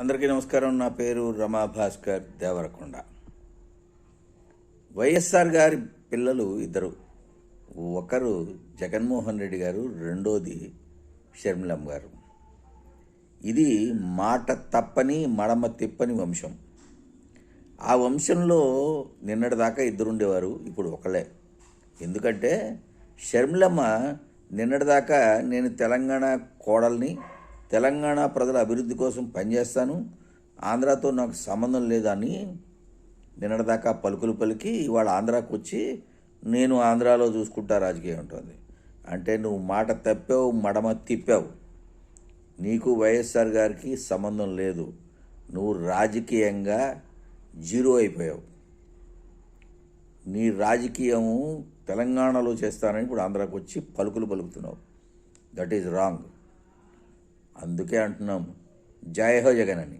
అందరికీ నమస్కారం. నా పేరు రమా భాస్కర్ దేవరకొండ. వైఎస్ఆర్ గారి పిల్లలు ఇద్దరు. ఒకరు జగన్మోహన్ రెడ్డి గారు, రెండోది షర్మిలమ్మ గారు. ఇది మాట తప్పని మడమ తిప్పని వంశం. ఆ వంశంలో నిన్నటిదాకా ఇద్దరుండేవారు, ఇప్పుడు ఒకళ్ళే. ఎందుకంటే షర్మిలమ్మ నిన్నటిదాకా నేను తెలంగాణ కోడల్ని, తెలంగాణ ప్రజల అభివృద్ధి కోసం పనిచేస్తాను, ఆంధ్రాతో నాకు సంబంధం లేదని నిన్నటిదాకా పలుకులు పలికి ఇవాళ ఆంధ్రాకు వచ్చి నేను ఆంధ్రాలో చూసుకుంటా రాజకీయం ఉంటుంది. అంటే నువ్వు మాట తప్పావు, మడమ తిప్పావు. నీకు వైఎస్ఆర్ గారికి సంబంధం లేదు. నువ్వు రాజకీయంగా జీరో అయిపోయావు. నీ రాజకీయము తెలంగాణలో చేస్తానని ఇప్పుడు ఆంధ్రాకు వచ్చి పలుకులు పలుకుతున్నావు. That is wrong. అందుకే అంటున్నాం జై హో జగన్ అని.